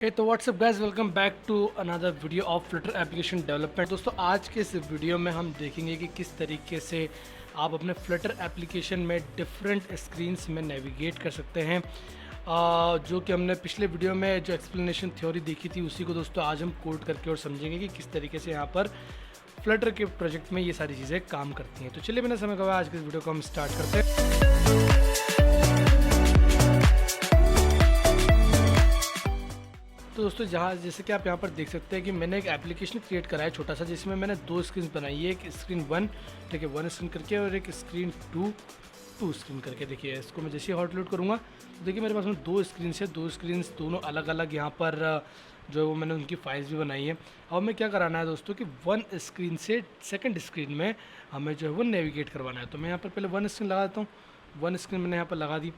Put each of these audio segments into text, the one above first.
तो what's up guys, welcome back to another video of Flutter application development. दोस्तों, आज के इस वीडियो में हम देखेंगे कि किस तरीके से आप अपने फ्लटर एप्लीकेशन में डिफरेंट स्क्रीन्स में नेविगेट कर सकते हैं। जो कि हमने पिछले वीडियो में जो एक्सप्लेनेशन थ्योरी देखी थी, उसी को दोस्तों आज हम कोड करके और समझेंगे कि किस तरीके से यहाँ पर फ्लटर के प्रोजेक्ट में ये सारी चीज़ें काम करती हैं। तो चलिए बिना समय गवाए आज के इस वीडियो को हम स्टार्ट करते हैं। तो दोस्तों, जैसे कि आप यहाँ पर देख सकते हैं कि मैंने एक एप्लीकेशन क्रिएट करा है छोटा सा, जिसमें मैंने दो स्क्रीन बनाई है। एक स्क्रीन 1, ठीक है, 1 स्क्रीन करके, और एक स्क्रीन 2 स्क्रीन करके। देखिए, इसको मैं जैसे ही हॉट लोड करूँगा तो देखिए मेरे पास में दो स्क्रीन है, दो स्क्रीन दोनों अलग अलग यहाँ पर जो है वो मैंने उनकी फाइल्स भी बनाई है। अब हमें क्या कराना है दोस्तों कि 1 स्क्रीन से सेकेंड स्क्रीन में हमें जो है वो नेविगेट करवाना है। तो मैं यहाँ पर पहले 1 स्क्रीन लगा देता हूँ। 1 स्क्रीन मैंने यहाँ पर लगा दी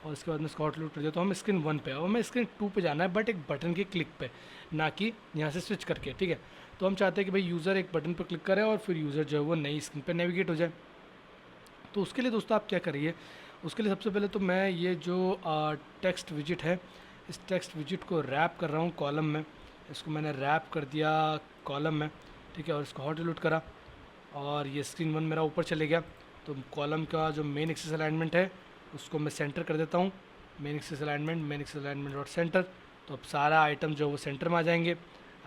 और उसके बाद में इसको हॉट लोड कर दिया। तो हम स्क्रीन 1 पे, और हमें स्क्रीन 2 पे जाना है, बट एक बटन के क्लिक पे, ना कि यहाँ से स्विच करके, ठीक है। तो हम चाहते हैं कि भाई यूज़र एक बटन पर क्लिक करे और फिर यूज़र जो है वो नई स्क्रीन पे नेविगेट हो जाए। तो उसके लिए दोस्तों आप क्या करिए, उसके लिए सबसे पहले तो मैं ये जो टेक्स्ट विजिट है, इस टेक्स्ट विजिट को रैप कर रहा हूँ कॉलम में। इसको मैंने रैप कर दिया कॉलम में, ठीक है, और इसको हॉट लोड करा और ये स्क्रीन 1 मेरा ऊपर चले गया। तो कॉलम का जो मेन एक्सिस अलाइनमेंट है उसको मैं सेंटर कर देता हूँ। Main axis alignment dot centre. तो अब सारा आइटम जो है वो सेंटर में आ जाएंगे।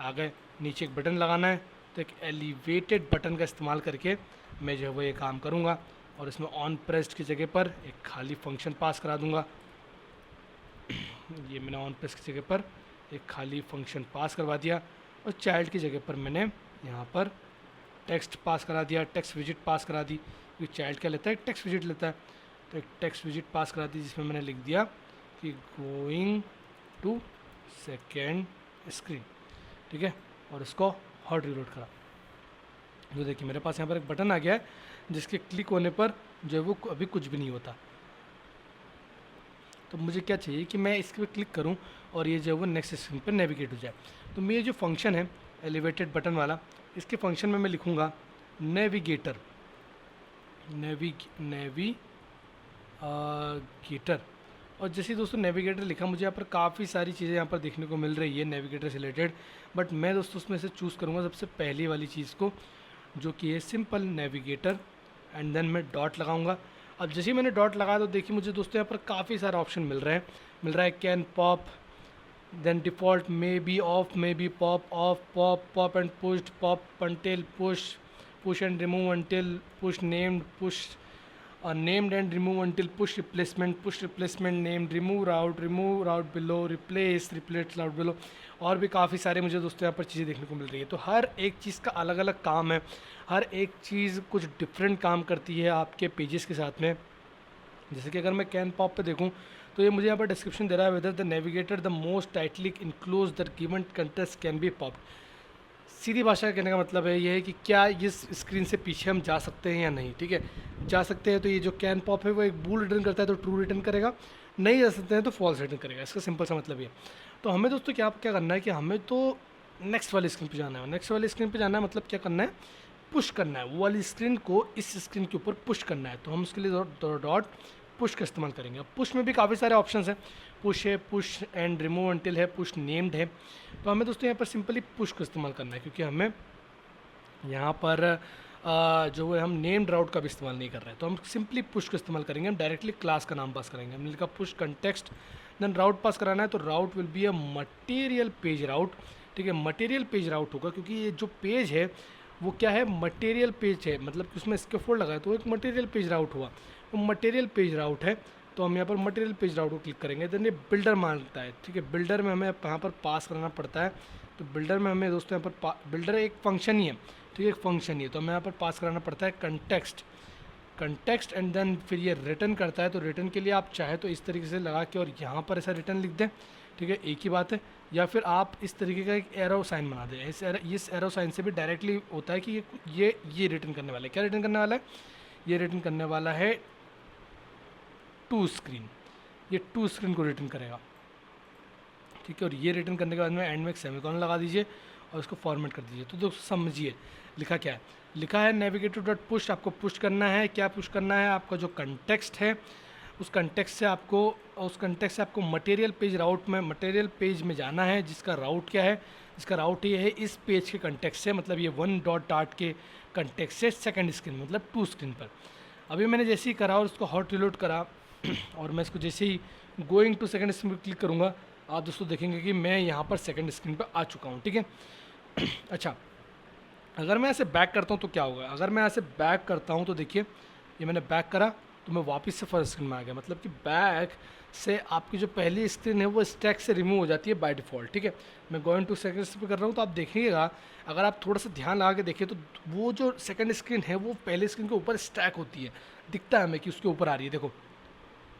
आगे नीचे एक बटन लगाना है, तो एक एलिवेटेड बटन का इस्तेमाल करके मैं जो है वो ये काम करूँगा, और इसमें ऑन प्रेस्ड की जगह पर एक खाली फंक्शन पास करा दूँगा। ये मैंने ऑन प्रेस की जगह पर एक खाली फंक्शन पास करवा दिया, और चाइल्ड की जगह पर मैंने यहाँ पर टेक्स्ट पास करा दिया, टेक्स्ट विजिट पास करा दी। क्योंकि चाइल्ड क्या लेता है, टेक्स्ट विजिट लेता है। तो एक टेक्स्ट विजिट पास करा दी जिसमें मैंने लिख दिया कि गोइंग टू सेकेंड स्क्रीन, ठीक है, और इसको हॉट रिलोड करा। तो देखिए मेरे पास यहाँ पर एक बटन आ गया है, जिसके क्लिक होने पर जो है वो अभी कुछ भी नहीं होता। तो मुझे क्या चाहिए कि मैं इसके पर क्लिक करूँ और ये जो है वो नेक्स्ट स्क्रीन पर नेविगेट हो जाए। तो मेरे जो फंक्शन है एलिवेटेड बटन वाला, इसके फंक्शन में मैं लिखूँगा नेविगेटर, नेविगेटर। और जैसे दोस्तों नेविगेटर लिखा, मुझे यहाँ पर काफ़ी सारी चीज़ें यहाँ पर देखने को मिल रही है नेविगेटर से रिलेटेड, बट मैं दोस्तों उसमें से चूज़ करूँगा सबसे पहली वाली चीज़ को, जो कि है सिंपल नेविगेटर, एंड देन मैं डॉट लगाऊंगा। अब जैसे ही मैंने डॉट लगाया तो देखिए मुझे दोस्तों यहाँ पर काफ़ी सारे ऑप्शन मिल रहा है can pop, then default may be off, may be pop off, pop and pushed, pop until push and remove until, push named, push named and remove until, push replacement named, remove route below, replace route below. और भी काफ़ी सारे मुझे दोस्तों यहाँ पर चीज़ें देखने को मिल रही है। तो हर एक चीज़ का अलग अलग काम है, हर एक चीज़ कुछ डिफरेंट काम करती है आपके पेजेस के साथ में। जैसे कि अगर मैं कैन पॉप पे देखूँ तो ये मुझे यहाँ पर डिस्क्रिप्शन दे रहा है, whether the navigator the most tightly enclose the given contents can be popped. सीधी भाषा कहने का मतलब है ये है कि क्या इस स्क्रीन से पीछे हम जा सकते हैं या नहीं, ठीक है। जा सकते हैं तो ये जो कैन पॉप है वो एक बूल रिटर्न करता है, तो ट्रू रिटर्न करेगा। नहीं जा सकते हैं तो फॉल्स रिटर्न करेगा। इसका सिंपल सा मतलब ये। तो हमें दोस्तों क्या क्या करना है कि हमें तो नेक्स्ट वाली स्क्रीन पर जाना है। नेक्स्ट वाली स्क्रीन पर जाना है मतलब क्या करना है, पुश करना है, वो वाली स्क्रीन को इस स्क्रीन के ऊपर पुश करना है। तो हम उसके लिए डॉट पुश का इस्तेमाल करेंगे। अब पुश में भी काफ़ी सारे ऑप्शंस हैं, पुश है, पुश एंड रिमूव अंटिल है, पुश नेम्ड है। तो हमें दोस्तों यहाँ पर सिंपली पुश का इस्तेमाल करना है, क्योंकि हमें यहाँ पर जो है हम नेम्ड राउट का भी इस्तेमाल नहीं कर रहे हैं। तो हम सिंपली पुश का इस्तेमाल करेंगे। हम डायरेक्टली क्लास का नाम पास करेंगे। हमने लिखा push context, then route pass कराना है। तो route will be a material page route, ठीक है, मटेरियल पेज राउट होगा, क्योंकि ये जो पेज है वो क्या है, मटेरियल पेज है, मतलब कि उसमें स्कैफोल्ड लगा है तो एक मटेरियल पेज राउट हुआ। तो मटेरियल पेज राउट है, तो हम यहाँ पर मटेरियल पेज राउट को क्लिक करेंगे। देन ये बिल्डर मांगता है, ठीक है, बिल्डर में हमें यहाँ पर पास करना पड़ता है। तो बिल्डर में हमें दोस्तों यहाँ पर बिल्डर एक फंक्शन ही है, ठीक है, एक फंक्शन ही है। तो हमें यहाँ पर पास कराना पड़ता है कंटेक्स्ट एंड देन फिर ये रिटर्न करता है। तो रिटर्न के लिए आप चाहे तो इस तरीके से लगा के और यहाँ पर ऐसा रिटर्न लिख दें, ठीक है, एक ही बात है। या फिर आप इस तरीके का एक एरो साइन बना दें। इस एरो साइन से भी डायरेक्टली होता है कि ये रिटर्न करने वाला है। क्या रिटर्न करने वाला है, ये रिटर्न करने वाला है टू स्क्रीन, ये टू स्क्रीन को रिटर्न करेगा, ठीक है। और ये रिटर्न करने के बाद में एंड में एक सेमीकोलन लगा दीजिए और उसको फॉर्मेट कर दीजिए। तो दोस्तों समझिए लिखा क्या है, लिखा है नेविगेटर डॉट पुश। आपको पुश करना है, क्या पुश करना है, आपका जो कंटेक्स्ट है उस कंटेक्स्ट से आपको मटेरियल पेज में जाना है, जिसका राउट क्या है, इसका राउट ये है इस पेज के कंटेक्स्ट से, मतलब ये 1 डॉट डार्ट के कंटेक्स्ट से सेकंड स्क्रीन मतलब 2 स्क्रीन पर। अभी मैंने जैसे ही करा और उसको हॉट रिलोड करा और मैं इसको जैसे ही गोइंग टू सेकंड स्क्रीन पर क्लिक करूँगा, आप दोस्तों देखेंगे कि मैं यहाँ पर सेकंड स्क्रीन पर आ चुका हूँ, ठीक है। अच्छा, अगर मैं ऐसे बैक करता हूँ तो क्या होगा? अगर मैं ऐसे बैक करता हूँ तो देखिए, ये मैंने बैक करा तो मैं वापस से फर्स्ट स्क्रीन में आ गया, मतलब कि बैक से आपकी जो पहली स्क्रीन है वो स्टैक से रिमूव हो जाती है बाय डिफ़ॉल्ट, ठीक है। मैं गोइंग टू सेकंड स्क्रीन पे कर रहा हूँ तो आप देखिएगा, अगर आप थोड़ा सा ध्यान लगा के देखिए तो वो जो सेकंड स्क्रीन है वो पहले स्क्रीन के ऊपर स्टैक होती है, दिखता है हमें कि उसके ऊपर आ रही है। देखो,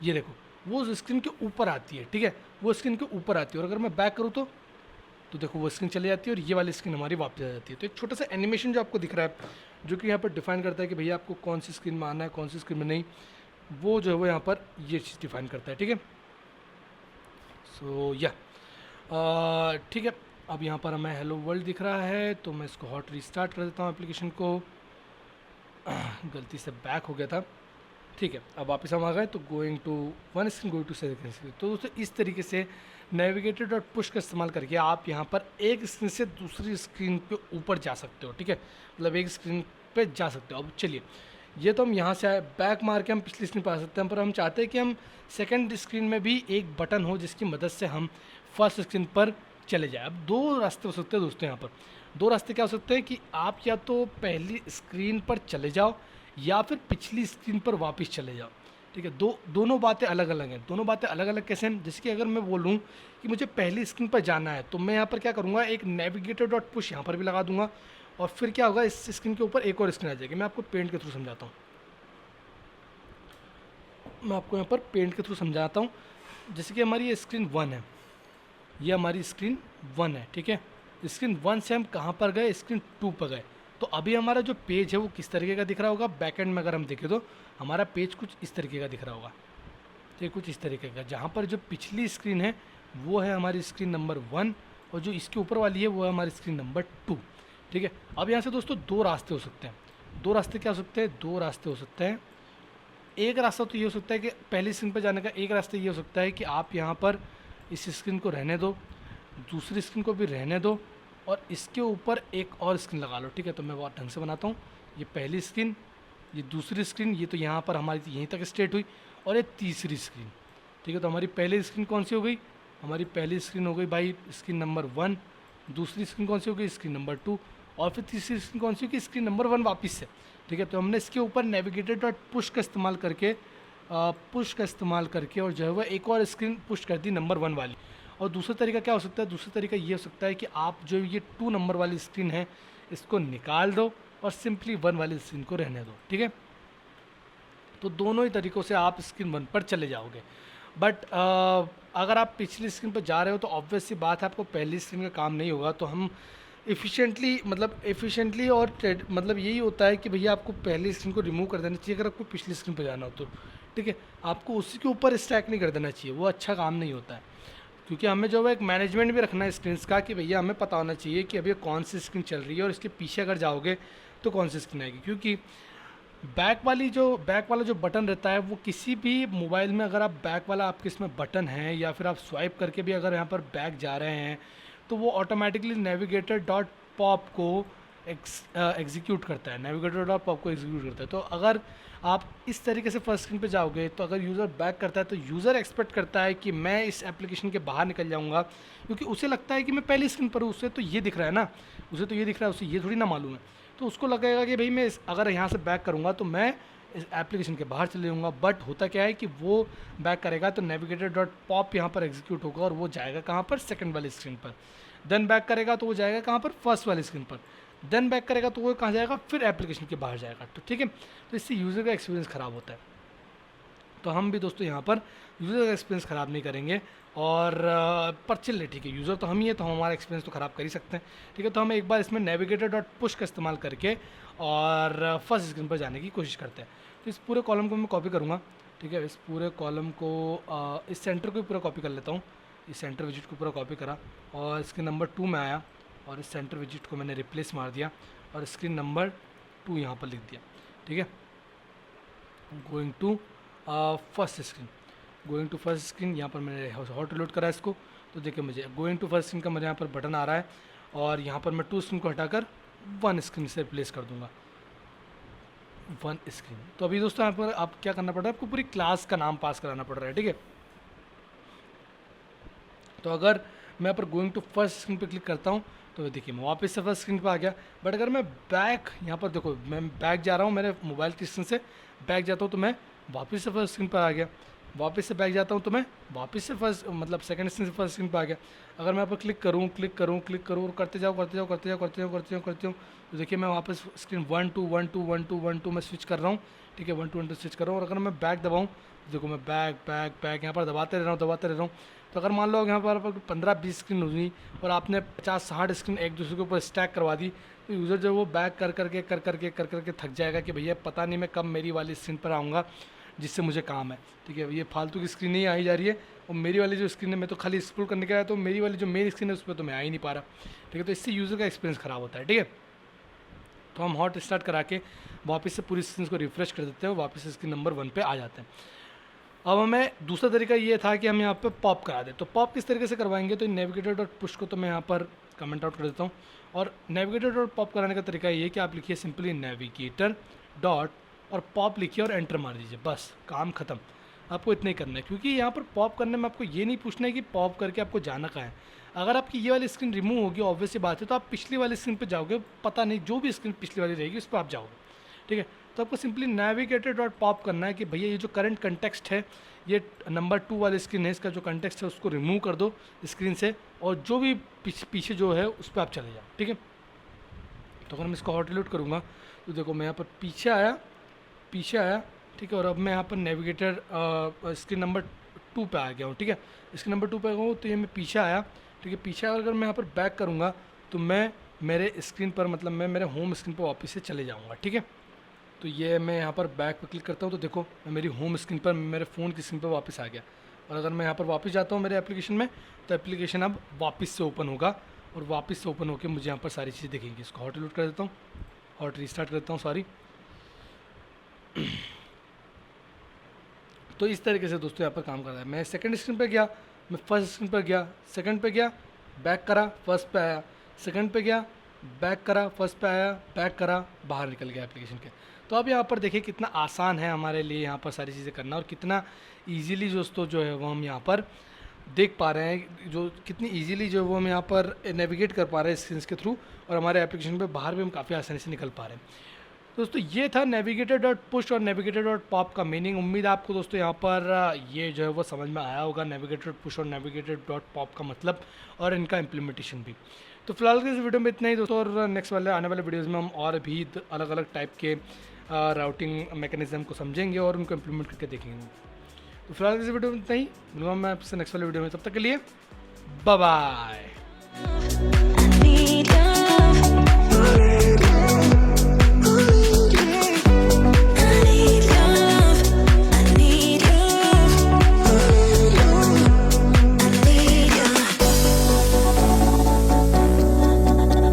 ये देखो, वो स्क्रीन के ऊपर आती है, ठीक है, वो स्क्रीन के ऊपर आती है। और अगर मैं बैक करूँ तो देखो वो स्क्रीन चली जाती है और ये वाली स्क्रीन हमारी वापस आ जाती है। तो एक छोटा सा एनिमेशन जो आपको दिख रहा है, जो कि यहाँ पर डिफाइन करता है कि भैया आपको कौन सी स्क्रीन में आना है, कौन सी स्क्रीन में नहीं, वो जो है वो यहाँ पर ये चीज़ डिफाइन करता है, ठीक है। सो या ठीक है, अब यहाँ पर हमें हेलो वर्ल्ड दिख रहा है, तो मैं इसको हॉट रीस्टार्ट कर देता हूँ एप्लीकेशन को। गलती से बैक हो गया था, ठीक है। अब वापस हम आ गए, तो going to one screen, going to second screen. तो दोस्तों इस तरीके से नेविगेटर डॉट पुश का इस्तेमाल करके आप यहाँ पर एक स्क्रीन से दूसरी स्क्रीन पे ऊपर जा सकते हो, ठीक है, मतलब एक स्क्रीन पे जा सकते हो। अब चलिए, ये तो हम यहाँ से आए, बैक मार के हम पिछली स्क्रीन पर आ सकते हैं, पर हम चाहते हैं कि हम सेकंड स्क्रीन में भी एक बटन हो जिसकी मदद से हम फर्स्ट स्क्रीन पर चले जाए। अब दो रास्ते हो सकते हैं दोस्तों, यहाँ पर दो रास्ते क्या हो सकते हैं कि आप या तो पहली स्क्रीन पर चले जाओ या फिर पिछली स्क्रीन पर वापस चले जाओ, ठीक है। दोनों बातें अलग अलग हैं। दोनों बातें अलग अलग कैसे हैं? जैसे कि अगर मैं बोलूँ कि मुझे पहली स्क्रीन पर जाना है, तो मैं यहाँ पर क्या करूँगा, एक नेविगेटर डॉट पुश यहाँ पर भी लगा दूंगा, और फिर क्या होगा, इस स्क्रीन के ऊपर एक और स्क्रीन आ जाएगी। मैं आपको पेंट के थ्रू समझाता हूँ, मैं आपको यहाँ पर पेंट के थ्रू समझाता हूँ। जैसे कि हमारी ये स्क्रीन 1 है, ये हमारी स्क्रीन 1 है, ठीक है। स्क्रीन 1 से हम कहाँ पर गए, स्क्रीन 2 पर गए। तो अभी हमारा जो पेज है वो किस तरीके का दिख रहा होगा, बैक एंड में अगर हम देखें तो हमारा पेज कुछ इस तरीके का दिख रहा होगा, ठीक है, कुछ इस तरीके का। जहाँ पर जो पिछली स्क्रीन है वो है हमारी स्क्रीन नंबर 1, और जो इसके ऊपर वाली है वो है हमारी स्क्रीन नंबर 2, ठीक है। अब यहाँ से दोस्तों दो रास्ते हो सकते हैं। दो रास्ते क्या हो सकते हैं? दो रास्ते हो सकते हैं। एक रास्ता तो ये हो सकता है कि पहली स्क्रीन पर जाने का एक रास्ता ये हो सकता है कि आप यहाँ पर इस स्क्रीन को रहने दो, दूसरी स्क्रीन को भी रहने दो, और इसके ऊपर एक और स्क्रीन लगा लो, ठीक है। तो मैं बहुत ढंग से बनाता हूँ। ये पहली स्क्रीन, ये दूसरी स्क्रीन, ये तो यहाँ पर हमारी यहीं तक स्ट्रेट हुई, और ये तीसरी स्क्रीन, ठीक है। तो हमारी पहली स्क्रीन कौन सी हो गई? हमारी पहली स्क्रीन हो गई भाई स्क्रीन नंबर 1, दूसरी स्क्रीन कौन सी हो गई? स्क्रीन नंबर 2, और फिर तीसरी स्क्रीन कौन सी होगी? स्क्रीन नंबर 1 वापस से, ठीक है। तो हमने इसके ऊपर नेविगेटर डॉट पुश का इस्तेमाल करके और जो है वह एक और स्क्रीन पुश कर दी नंबर 1 वाली। और दूसरा तरीका क्या हो सकता है? दूसरा तरीका ये हो सकता है कि आप जो ये 2 नंबर वाली स्क्रीन है इसको निकाल दो और सिंपली 1 वाली स्क्रीन को रहने दो, ठीक है। तो दोनों ही तरीक़ों से आप स्क्रीन 1 पर चले जाओगे। बट अगर आप पिछली स्क्रीन पर जा रहे हो तो ऑब्वियस सी बात है आपको पहली स्क्रीन का काम नहीं होगा। तो हम एफिशिएंटली और मतलब यही होता है कि भैया आपको पहली स्क्रीन को रिमूव कर देना चाहिए अगर आपको पिछली स्क्रीन पर जाना हो तो, ठीक है। आपको उसी के ऊपर स्टैक नहीं कर देना चाहिए, वो अच्छा काम नहीं होता है। क्योंकि हमें जो है एक मैनेजमेंट भी रखना है स्क्रीन्स का कि भैया हमें पता होना चाहिए कि अभी कौन सी स्क्रीन चल रही है और इसके पीछे अगर जाओगे तो कौन सी स्क्रीन आएगी। क्योंकि बैक वाला जो बटन रहता है वो किसी भी मोबाइल में, अगर आप बैक वाला आपके इसमें बटन है या फिर आप स्वाइप करके भी अगर यहाँ पर बैक जा रहे हैं तो वो ऑटोमेटिकली नेविगेटर डॉट पॉप को एग्जीक्यूट करता है, नेविगेटर डॉट पॉप को एग्जीक्यूट करता है। तो अगर आप इस तरीके से फर्स्ट स्क्रीन पे जाओगे तो अगर यूज़र बैक करता है तो यूज़र एक्सपेक्ट करता है कि मैं इस एप्लीकेशन के बाहर निकल जाऊंगा, क्योंकि उसे लगता है कि मैं पहली स्क्रीन पर हूँ, उससे तो ये दिख रहा है ना, उसे तो ये दिख रहा है, उसे ये थोड़ी ना मालूम है। तो उसको लगेगा कि भाई मैं अगर यहाँ से बैक करूँगा तो मैं इस एप्लीकेशन के बाहर चले जाऊँगा। बट होता क्या है कि वो बैक करेगा तो नेविगेटर डॉट पॉप यहाँ पर एग्जीक्यूट होगा और वो जाएगा कहाँ पर? सेकंड वाली स्क्रीन पर। देन बैक करेगा तो वो जाएगा कहाँ पर? फर्स्ट वाली स्क्रीन पर। देन बैक करेगा तो वो कहाँ जाएगा? फिर एप्लीकेशन के बाहर जाएगा, तो ठीक है। तो इससे यूज़र का एक्सपीरियंस ख़राब होता है। तो हम भी दोस्तों यहाँ पर यूज़र का एक्सपीरियंस ख़राब नहीं करेंगे और पर चलिए ठीक है, यूज़र तो हम ही है तो हम हमारा एक्सपीरियंस तो ख़राब कर ही सकते हैं, ठीक है। तो हम एक बार इसमें नेविगेटर डॉट पुश का इस्तेमाल करके और फर्स्ट स्क्रीन पर जाने की कोशिश करते हैं। तो इस पूरे कॉलम को मैं कॉपी करूँगा, ठीक है। इस पूरे कॉलम को इस सेंटर को भी पूरा कॉपी कर लेता हूँ। इस सेंटर विजिट को पूरा कॉपी करा और स्क्रीन नंबर 2 में आया और इस सेंटर विजिट को मैंने रिप्लेस मार दिया और स्क्रीन नंबर 2 यहाँ पर लिख दिया, ठीक है। Going to first screen. Going to first screen, यहाँ पर मैंने हॉट रिलोड करा इसको, तो देखिए मुझे गोइंग टू फर्स्ट स्क्रीन का मेरे यहाँ पर बटन आ रहा है, और यहाँ पर मैं 2 स्क्रीन को हटाकर 1 स्क्रीन से रिप्लेस कर दूँगा, 1 स्क्रीन। तो अभी दोस्तों यहाँ पर आप क्या करना पड़ रहा है, आपको पूरी क्लास का नाम पास कराना पड़ रहा है, ठीक है। तो अगर मैं यहाँ पर गोइंग टू फर्स्ट स्क्रीन पर क्लिक करता हूँ तो देखिए मैं वापस से फर्स्ट स्क्रीन पर आ गया। बट अगर मैं बैक यहाँ पर देखो, मैं बैक जा रहा हूँ, मेरे मोबाइल की स्क्रीन से बैक जाता हूँ तो मैं वापस से फर्स्ट स्क्रीन पर आ गया, वापस से बैक जाता हूँ तो मैं वापस से फर्स्ट मतलब सेकंड स्क्रीन से फर्स्ट स्क्रीन पर आ गया। अगर मैं यहाँ पर क्लिक करूँ और करते जाऊँ तो देखिए मैं वापस स्क्रीन 1 2 1 2 1 2 1 2 मैं स्विच कर रहा हूँ, ठीक है, 1 2 1 2 स्विच कर रहा हूँ। और अगर मैं बैक दबाऊँ तो देखो मैं बैक यहाँ पर दबाते रह रहा हूँ। तो अगर मान लो यहाँ पर 15-20 स्क्रीन हुई और आपने 50-60 स्क्रीन एक दूसरे के ऊपर स्टैक करवा दी, तो यूज़र जो वो बैक कर करके थक जाएगा कि भैया पता नहीं मैं कब मेरी वाली स्क्रीन पर आऊँगा जिससे मुझे काम है, ठीक है। ये फालतू की स्क्रीन नहीं आई जा रही है, और मेरी वाली जो स्क्रीन है मैं तो खाली स्क्रॉल करने का है, तो मेरी वाली जो मेरी स्क्रीन है उस पर तो मैं आ ही नहीं पा रहा, ठीक है। तो इससे यूज़र का एक्सपीरियंस ख़राब होता है, ठीक है। तो हम हॉट स्टार्ट करा के वापस से पूरी स्क्रीन को रिफ्रेश कर देते हैं, वापस स्क्रीन नंबर 1 पे आ जाते हैं। अब हमें दूसरा तरीका ये था कि हम यहाँ पे पॉप करा दें। तो पॉप किस तरीके से करवाएंगे, तो नेविगेटर डॉट पुश को तो मैं यहाँ पर कमेंट आउट कर देता हूँ, और नेविगेटर डॉट पॉप कराने का तरीका ये है कि आप लिखिए सिंपली नेविगेटर डॉट और पॉप लिखिए और एंटर मार दीजिए, बस काम ख़त्म। आपको इतना ही करना है, क्योंकि यहाँ पर पॉप करने में आपको ये नहीं पूछना है कि पॉप करके आपको जाना कहाँ है। अगर आपकी ये वाली स्क्रीन रिमूव होगी, ऑब्वियस सी बात है, तो आप पिछली वाली स्क्रीन पर जाओगे, पता नहीं जो भी स्क्रीन पिछली वाली रहेगी उस पर आप जाओगे, ठीक है। तो आपको सिंपली नेविगेटर डॉट पॉप करना है कि भैया ये जो करंट कंटेक्स्ट है, ये नंबर 2 वाली स्क्रीन है, इसका जो कंटेक्स्ट है उसको रिमूव कर दो स्क्रीन से, और जो भी पीछे जो है उस पर आप चले जाओ, ठीक है। तो अगर मैं इसको हॉट रिलोड करूँगा तो देखो मैं यहाँ पर पीछे आया, ठीक है। और अब मैं यहाँ पर नेविगेटर स्क्रीन नंबर 2 पे आ गया हूँ, ठीक है। स्क्रीन नंबर 2 पे आ गया हूँ, तो ये मैं पीछे आया, ठीक है। पीछे अगर मैं यहाँ पर बैक करूँगा तो मैं मेरे स्क्रीन पर मतलब मैं मेरे होम स्क्रीन पर वापस से चले जाऊँगा, ठीक है। तो ये मैं यहाँ पर बैक पर क्लिक करता हूँ तो देखो मैं मेरी होम स्क्रीन पर, मेरे फ़ोन की स्क्रीन पर वापस आ गया। और अगर मैं यहाँ पर वापस जाता हूँ मेरे एप्लीकेशन में, तो एप्लीकेशन अब वापस से ओपन होगा, और वापस से ओपन होकर मुझे यहाँ पर सारी चीज़ें दिखेंगी। इसको हॉट रिलोड कर देता हूँ, हॉट रीस्टार्ट करता हूँ, सॉरी। तो इस तरीके से दोस्तों यहाँ पर काम कर रहा है। मैं सेकंड स्क्रीन पर गया, मैं फर्स्ट स्क्रीन पर गया, सेकंड पे गया, बैक करा, फर्स्ट पे आया, सेकंड पे गया, बैक करा, फर्स्ट पे आया, बैक करा, बाहर निकल गया एप्लीकेशन के। तो अब यहाँ पर देखिए कितना आसान है हमारे लिए यहाँ पर सारी चीज़ें करना, और कितना ईजीली दोस्तों जो है वो हम यहाँ पर देख पा रहे हैं, जो कितनी ईजीली जो है वो हम यहाँ पर नेविगेट कर पा रहे हैं स्क्रीन के थ्रू, और हमारे एप्लीकेशन पे बाहर भी हम काफ़ी आसानी से निकल पा रहे हैं। दोस्तों ये था नेविगेटर डॉट पुश और नेविगेटर डॉट पॉप का मीनिंग। उम्मीद है आपको दोस्तों यहाँ पर ये जो है वो समझ में आया होगा, नेविगेटर डॉट पुश और नेविगेटर डॉट पॉप का मतलब और इनका इम्प्लीमेंटेशन भी। तो फिलहाल के इस वीडियो में इतना ही दोस्तों, और नेक्स्ट वाले आने वाले वीडियोज़ में हम और भी अलग अलग टाइप के राउटिंग मैकेनिज्म को समझेंगे और उनको इम्प्लीमेंट करके देखेंगे। तो फिलहाल इस वीडियो में इतना ही, मिलूंगा मैं आपसे नेक्स्ट वाले वीडियो में, तब तक के लिए बाय बाय।